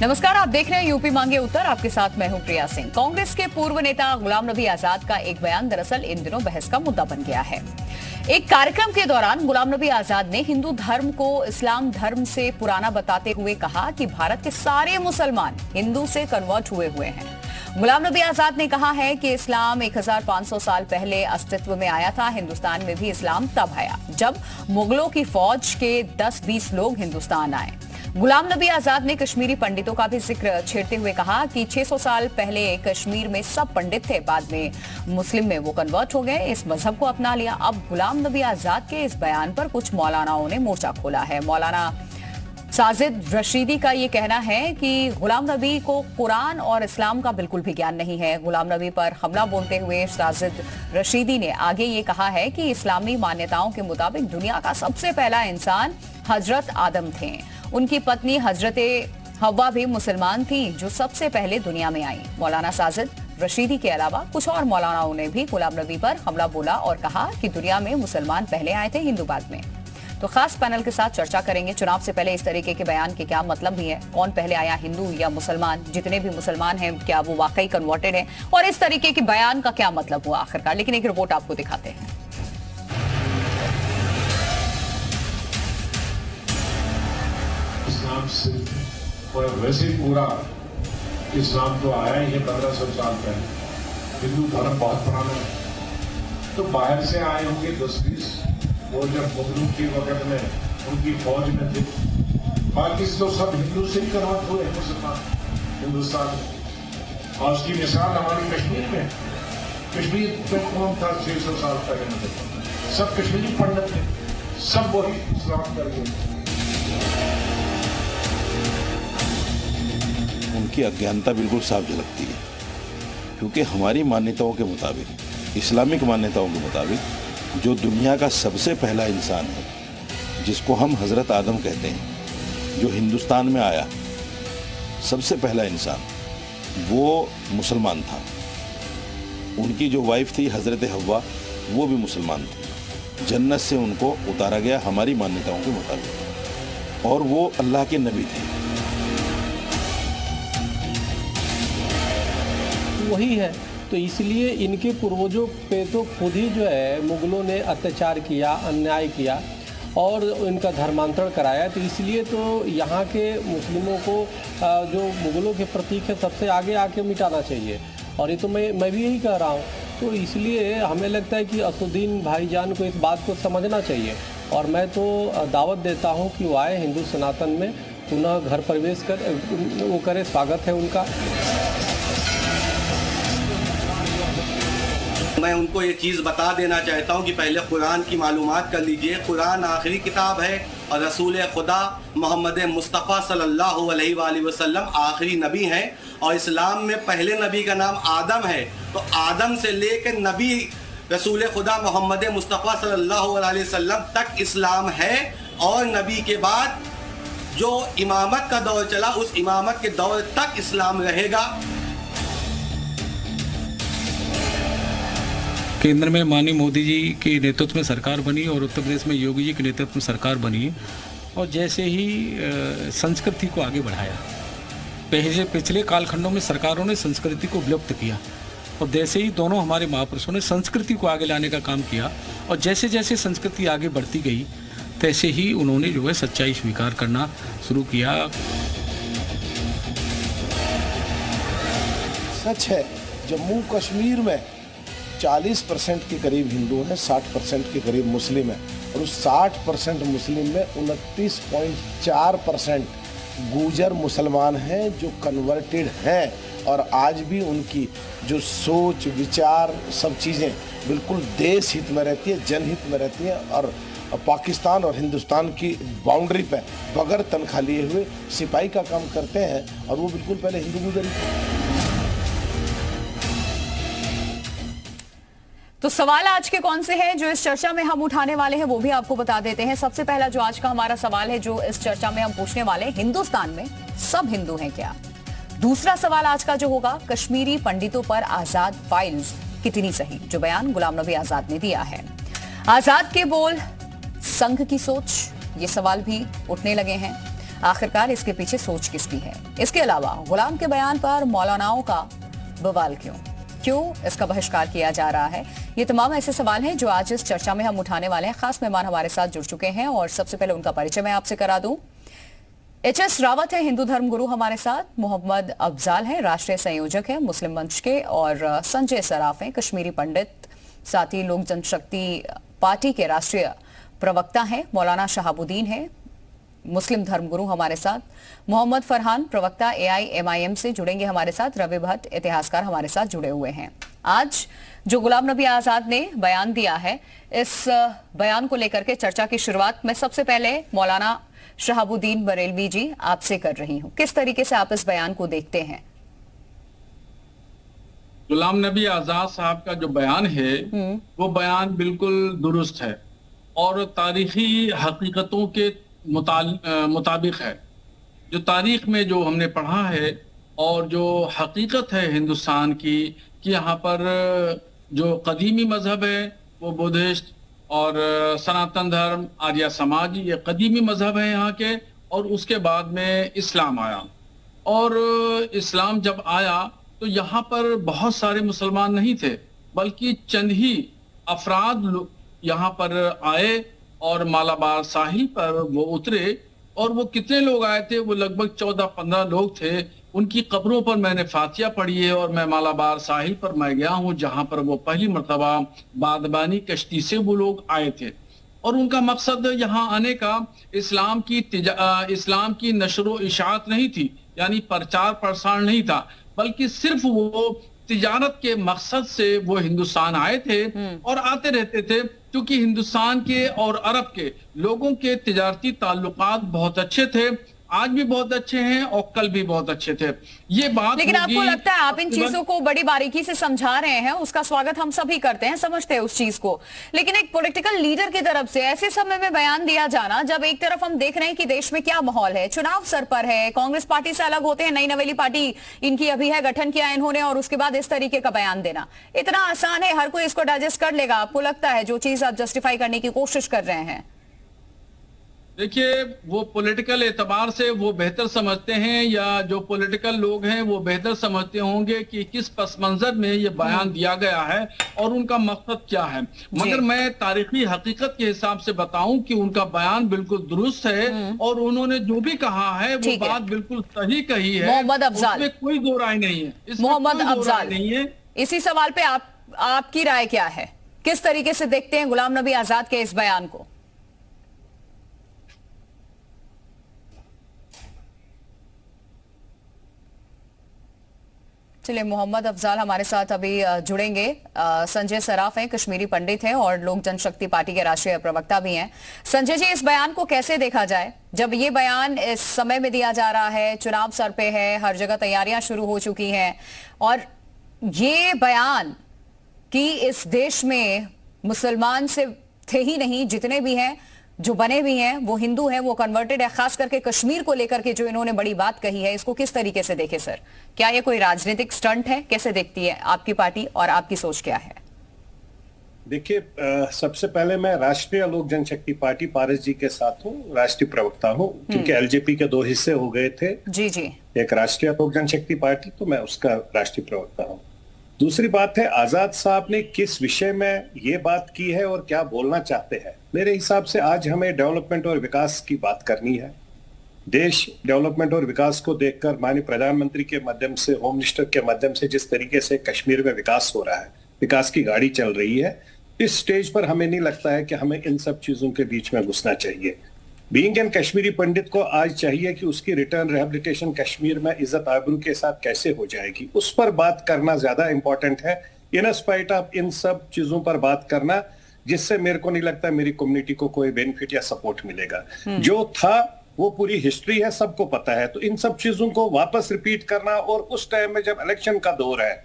नमस्कार, आप देख रहे हैं यूपी मांगे उत्तर। आपके साथ मैं हूं प्रिया सिंह। कांग्रेस के पूर्व नेता गुलाम नबी आजाद का एक बयान दरअसल इन दिनों बहस का मुद्दा बन गया है। एक कार्यक्रम के दौरान गुलाम नबी आजाद ने हिंदू धर्म को इस्लाम धर्म से पुराना बताते हुए कहा कि भारत के सारे मुसलमान हिंदू से कन्वर्ट हुए हैं। गुलाम नबी आजाद ने कहा है कि इस्लाम 1500 साल पहले अस्तित्व में आया था। हिंदुस्तान में भी इस्लाम तब आया जब मुगलों की फौज के 10-20 लोग हिंदुस्तान आए। गुलाम नबी आजाद ने कश्मीरी पंडितों का भी जिक्र छेड़ते हुए कहा कि 600 साल पहले कश्मीर में सब पंडित थे, बाद में मुस्लिम में वो कन्वर्ट हो गए, इस मजहब को अपना लिया। अब गुलाम नबी आजाद के इस बयान पर कुछ मौलानाओं ने मोर्चा खोला है। मौलाना साजिद रशीदी का ये कहना है कि गुलाम नबी को कुरान और इस्लाम का बिल्कुल भी ज्ञान नहीं है। गुलाम नबी पर हमला बोलते हुए साजिद रशीदी ने आगे ये कहा है कि इस्लामी मान्यताओं के मुताबिक दुनिया का सबसे पहला इंसान हजरत आदम थे। उनकी पत्नी हजरत हव्वा भी मुसलमान थी जो सबसे पहले दुनिया में आई। मौलाना साजिद रशीदी के अलावा कुछ और मौलानाओं ने भी गुलाम नबी पर हमला बोला और कहा कि दुनिया में मुसलमान पहले आए थे, हिंदू बाद में। तो खास पैनल के साथ चर्चा करेंगे। चुनाव से पहले इस तरीके के बयान के क्या मतलब भी है, कौन पहले आया, हिंदू या मुसलमान? जितने भी मुसलमान हैं क्या वो वाकई कन्वर्टेड हैं, और इस तरीके के बयान का क्या मतलब हुआ आखिरकार। लेकिन एक रिपोर्ट आपको दिखाते हैं। इस्लाम सिर्फ और वैसे पूरा इस्लाम तो आया ही है 1500 साल पहले। हिंदू धर्म बहुत पुराना है, तो बाहर से आए होंगे 10-20। वो जब मुगलों के वक्त में उनकी फौज में थे, बाकी तो सब हिंदू से ही कन्वर्ट हुए मुसलमान हिंदुस्तान में। और उसकी मिसाल हमारी कश्मीर में। कश्मीर में कौन था 600 साल पहले? सब कश्मीरी पंडित थे, सब वही इस्लाम कर गए। उनकी अज्ञानता बिल्कुल साफ झलकती है, क्योंकि हमारी मान्यताओं के मुताबिक, इस्लामिक मान्यताओं के मुताबिक, जो दुनिया का सबसे पहला इंसान है, जिसको हम हज़रत आदम कहते हैं, जो हिंदुस्तान में आया, सबसे पहला इंसान, वो मुसलमान था। उनकी जो वाइफ थी हज़रत हव्वा, वो भी मुसलमान थी। जन्नत से उनको उतारा गया हमारी मान्यताओं के मुताबिक, और वो अल्लाह के नबी थे। वही है, तो इसलिए इनके पूर्वजों पे तो खुद ही जो है मुगलों ने अत्याचार किया, अन्याय किया और इनका धर्मांतरण कराया। तो इसलिए तो यहाँ के मुस्लिमों को जो मुगलों के प्रतीक है सबसे आगे आके मिटाना चाहिए। और ये तो मैं भी यही कह रहा हूँ। तो इसलिए हमें लगता है कि असदुद्दीन भाईजान को इस बात को समझना चाहिए। और मैं तो दावत देता हूँ कि वो आए हिंदू सनातन में, पुनः घर प्रवेश वो करे, स्वागत है उनका। मैं उनको ये चीज़ बता देना चाहता हूँ कि पहले कुरान की मालूमात कर लीजिए। कुरान आखिरी किताब है और रसूल खुदा मोहम्मद मुस्तफ़ा सल्लल्लाहु अलैहि वसल्लम आखिरी नबी हैं। और इस्लाम में पहले नबी का नाम आदम है, तो आदम से लेकर नबी रसूल खुदा मोहम्मद मुस्तफ़ा सल्लल्लाहु अलैहि वसल्लम तक इस्लाम है। और नबी के बाद जो इमामत का दौर चला, उस इमामत के दौर तक इस्लाम रहेगा। केंद्र में माननीय मोदी जी के नेतृत्व में सरकार बनी और उत्तर प्रदेश में योगी जी के नेतृत्व में सरकार बनी, और जैसे ही संस्कृति को आगे बढ़ाया, पिछले कालखंडों में सरकारों ने संस्कृति को विलुप्त किया, और जैसे ही दोनों हमारे महापुरुषों ने संस्कृति को आगे लाने का काम किया, और जैसे जैसे संस्कृति आगे बढ़ती गई तैसे ही उन्होंने जो है सच्चाई स्वीकार करना शुरू किया। सच है, जम्मू कश्मीर में 40% के करीब हिंदू हैं, 60% के करीब मुस्लिम हैं, और उस 60% मुस्लिम में 29.4% गुजर मुसलमान हैं जो कन्वर्टेड हैं। और आज भी उनकी जो सोच, विचार, सब चीज़ें बिल्कुल देश हित में रहती है, जनहित में रहती है। और पाकिस्तान और हिंदुस्तान की बाउंड्री पे बगैर तनख्वाह लिए हुए सिपाही का काम करते हैं, और वो बिल्कुल पहले हिंदू गुजरी। तो सवाल आज के कौन से हैं जो इस चर्चा में हम उठाने वाले हैं, वो भी आपको बता देते हैं। सबसे पहला जो आज का हमारा सवाल है, जो इस चर्चा में हम पूछने वाले हैं, हिंदुस्तान में सब हिंदू हैं क्या? दूसरा सवाल आज का जो होगा, कश्मीरी पंडितों पर आजाद फाइल्स कितनी सही, जो बयान गुलाम नबी आजाद ने दिया है। आजाद के बोल, संघ की सोच, ये सवाल भी उठने लगे हैं। आखिरकार इसके पीछे सोच किसकी है? इसके अलावा गुलाम के बयान पर मौलानाओं का बवाल क्यों इसका बहिष्कार किया जा रहा है? ये तमाम ऐसे सवाल हैं जो आज इस चर्चा में हम उठाने वाले हैं। खास मेहमान हमारे साथ जुड़ चुके हैं और सबसे पहले उनका परिचय मैं आपसे करा दूं। एच.एस. रावत है, हिंदू धर्म गुरु हमारे साथ। मोहम्मद अफजाल है, राष्ट्रीय संयोजक है मुस्लिम मंच के। और संजय सराफ है, कश्मीरी पंडित, साथ ही लोक जनशक्ति पार्टी के राष्ट्रीय प्रवक्ता हैं। मौलाना शहाबुद्दीन है, मुस्लिम धर्मगुरु हमारे साथ। मोहम्मद फरहान, प्रवक्ता AIMIM से जुड़ेंगे हमारे साथ। रवि भट्ट, इतिहासकार हमारे साथ जुड़े हुए हैं। आज जो गुलाम नबी आजाद ने बयान दिया है, इस बयान को लेकर के चर्चा की शुरुआत मैं सबसे पहले मौलाना शहाबुद्दीन बरेलवी जी आपसे कर रही हूं। किस तरीके से आप इस बयान को देखते हैं? गुलाम नबी आजाद साहब का जो बयान है वो बयान बिल्कुल दुरुस्त है और तारीखी हकीकतों के मुताबिक है। जो तारीख में जो हमने पढ़ा है और जो हकीकत है हिंदुस्तान की, कि यहाँ पर जो कदीमी मजहब है वो बुद्धिस्ट और सनातन धर्म, आर्य समाज, ये कदीमी मजहब है यहाँ के। और उसके बाद में इस्लाम आया और इस्लाम जब आया तो यहाँ पर बहुत सारे मुसलमान नहीं थे, बल्कि चंद ही अफराद यहाँ पर आए और मालाबार साहिल पर वो उतरे। और वो कितने लोग आए थे? वो लगभग 14-15 लोग थे। उनकी कब्रों पर मैंने फातिया पढ़ी है और मैं मालाबार साहिल पर मैं गया हूँ जहाँ पर वो पहली मर्तबा बादबानी कश्ती से वो लोग आए थे। और उनका मकसद यहाँ आने का इस्लाम की नशर इशाअत नहीं थी, यानी प्रचार प्रसार नहीं था, बल्कि सिर्फ वो तिजारत के मकसद से वो हिंदुस्तान आए थे और आते रहते थे, क्योंकि हिंदुस्तान के और अरब के लोगों के तिजारती ताल्लुकात बहुत अच्छे थे, आज भी बहुत अच्छे हैं और कल भी बहुत अच्छे थे। ये बात, लेकिन आपको लगता है आप इन चीजों को बड़ी बारीकी से समझा रहे हैं, उसका स्वागत हम सभी करते हैं, समझते हैं उस चीज को। लेकिन एक पॉलिटिकल लीडर की तरफ से ऐसे समय में बयान दिया जाना, जब एक तरफ हम देख रहे हैं कि देश में क्या माहौल है, चुनाव सर पर है, कांग्रेस पार्टी से अलग होते हैं, नई नवेली पार्टी इनकी अभी है, गठन किया इन्होंने, और उसके बाद इस तरीके का बयान देना इतना आसान है? हर कोई इसको डाइजेस्ट कर लेगा? आपको लगता है जो चीज आप जस्टिफाई करने की कोशिश कर रहे हैं? देखिए, वो पॉलिटिकल एतबार से वो बेहतर समझते हैं, या जो पॉलिटिकल लोग हैं वो बेहतर समझते होंगे कि किस पस मंजर में ये बयान दिया गया है और उनका मकसद क्या है। मगर मैं तारीखी हकीकत के हिसाब से बताऊं कि उनका बयान बिल्कुल दुरुस्त है और उन्होंने जो भी कहा है वो बात बिल्कुल सही कही है। मोहम्मद अफजाल, इसमें कोई दो राय नहीं है। मोहम्मद अफजाल, इसी सवाल पे आपकी राय क्या है? किस तरीके से देखते हैं गुलाम नबी आजाद के इस बयान को? चलिए, मोहम्मद अफजाल हमारे साथ अभी जुड़ेंगे। संजय सराफ हैं, कश्मीरी पंडित हैं और लोक जनशक्ति पार्टी के राष्ट्रीय प्रवक्ता भी हैं। संजय जी, इस बयान को कैसे देखा जाए, जब ये बयान इस समय में दिया जा रहा है, चुनाव सर पे है, हर जगह तैयारियां शुरू हो चुकी हैं, और ये बयान कि इस देश में मुसलमान से थे ही नहीं, जितने भी हैं, जो बने भी हैं, वो हिंदू हैं, वो कन्वर्टेड है, खास करके कश्मीर को लेकर के जो इन्होंने बड़ी बात कही है, इसको किस तरीके से देखे सर? क्या ये कोई राजनीतिक स्टंट है? कैसे देखती है आपकी पार्टी और आपकी सोच क्या है? देखिए, सबसे पहले मैं राष्ट्रीय लोक जनशक्ति पार्टी पारस जी के साथ हूँ, राष्ट्रीय प्रवक्ता हूँ, क्योंकि एलजेपी के 2 हिस्से हो गए थे। जी जी। एक राष्ट्रीय लोक जनशक्ति पार्टी, तो मैं उसका राष्ट्रीय प्रवक्ता हूँ। दूसरी बात है, आजाद साहब ने किस विषय में ये बात की है और क्या बोलना चाहते हैं। मेरे हिसाब से आज हमें डेवलपमेंट और विकास की बात करनी है। देश डेवलपमेंट और विकास को देखकर माननीय प्रधानमंत्री के माध्यम से, होम मिनिस्टर के माध्यम से जिस तरीके से कश्मीर में विकास हो रहा है, विकास की गाड़ी चल रही है, इस स्टेज पर हमें नहीं लगता है कि हमें इन सब चीजों के बीच में घुसना चाहिए। बीइंग एन कश्मीरी पंडित को आज चाहिए कि उसकी रिटर्न रिहेबिलिटेशन कश्मीर में इज्जत आबरू के साथ कैसे हो जाएगी, उस पर बात करना ज्यादा इंपॉर्टेंट है, इन स्पाइट ऑफ इन सब चीजों पर बात करना, जिससे मेरे को नहीं लगता मेरी कम्युनिटी को कोई बेनिफिट या सपोर्ट मिलेगा। जो था वो पूरी हिस्ट्री है, सबको पता है। तो इन सब चीजों को वापस रिपीट करना, और उस टाइम में जब इलेक्शन का दौर है,